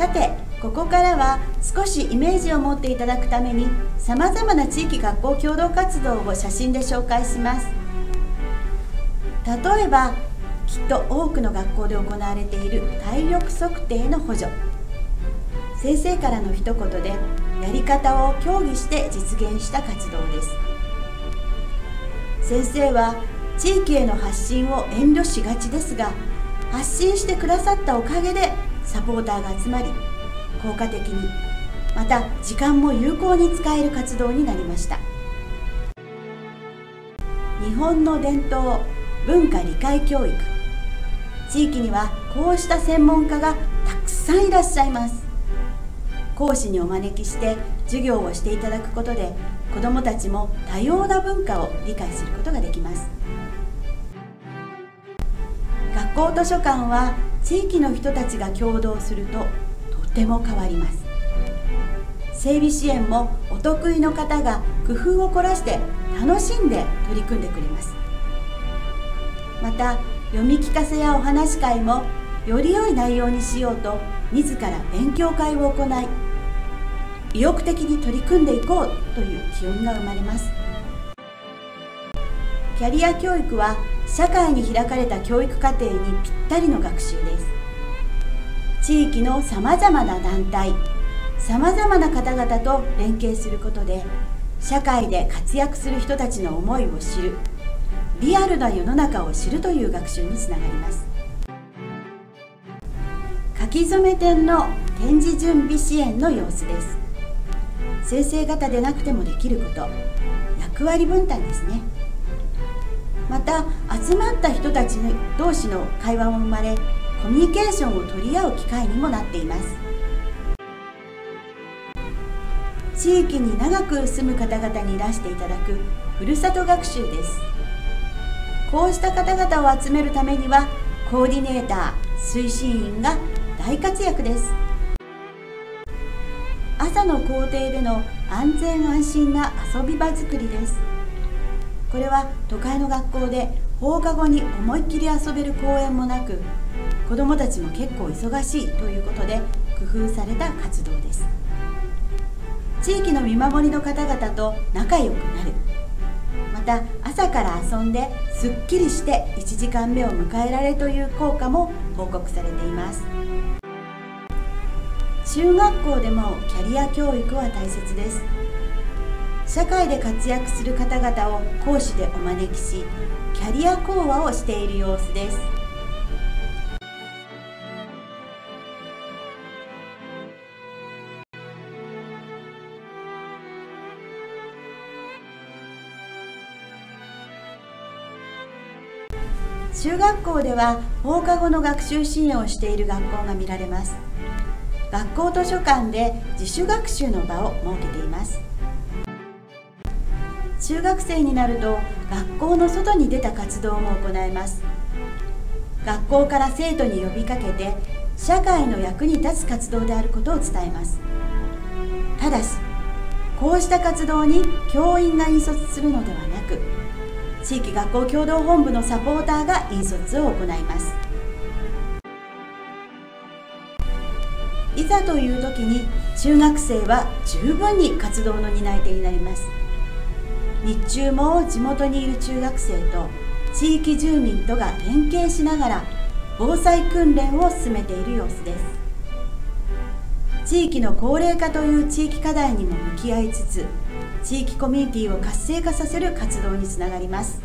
さて、ここからは少しイメージを持っていただくために、さまざまな地域学校共同活動を写真で紹介します。例えば、きっと多くの学校で行われている体力測定の補助。先生からの一言でやり方を協議して実現した活動です。先生は地域への発信を遠慮しがちですが、発信してくださったおかげでサポーターが集まり、効果的に、また時間も有効に使える活動になりました。日本の伝統文化理解教育、地域にはこうした専門家がたくさんいらっしゃいます。講師にお招きして授業をしていただくことで、子どもたちも多様な文化を理解することができます。学校図書館は地域の人たちが協働するととても変わります。整備支援もお得意の方が工夫を凝らして楽しんで取り組んでくれます。また読み聞かせやお話し会もより良い内容にしようと自ら勉強会を行い、意欲的に取り組んでいこうという機運が生まれます。キャリア教育は社会に開かれた教育課程にぴったりの学習です。地域のさまざまな団体、さまざまな方々と連携することで、社会で活躍する人たちの思いを知る、リアルな世の中を知るという学習につながります。書き初め展の展示準備支援の様子です。先生方でなくてもできること、役割分担ですね。また集まった人たち同士の会話も生まれ、コミュニケーションを取り合う機会にもなっています。地域に長く住む方々にいらしていただくふるさと学習です。こうした方々を集めるためには、コーディネーター、推進員が大活躍です。朝の校庭での安全安心な遊び場作りです。これは都会の学校で放課後に思いっきり遊べる公園もなく、子どもたちも結構忙しいということで工夫された活動です。地域の見守りの方々と仲良くなる、また朝から遊んですっきりして1時間目を迎えられるという効果も報告されています。中学校でもキャリア教育は大切です。社会で活躍する方々を講師でお招きし、キャリア講話をしている様子です。中学校では放課後の学習支援をしている学校が見られます。学校図書館で自主学習の場を設けています。中学生になると学校の外に出た活動も行えます。学校から生徒に呼びかけて社会の役に立つ活動であることを伝えます。ただし、こうした活動に教員が引率するのではなく、地域学校共同本部のサポーターが引率を行います。いざという時に中学生は十分に活動の担い手になります。日中も地元にいる中学生と地域住民とが連携しながら防災訓練を進めている様子です。地域の高齢化という地域課題にも向き合いつつ、地域コミュニティを活性化させる活動につながります。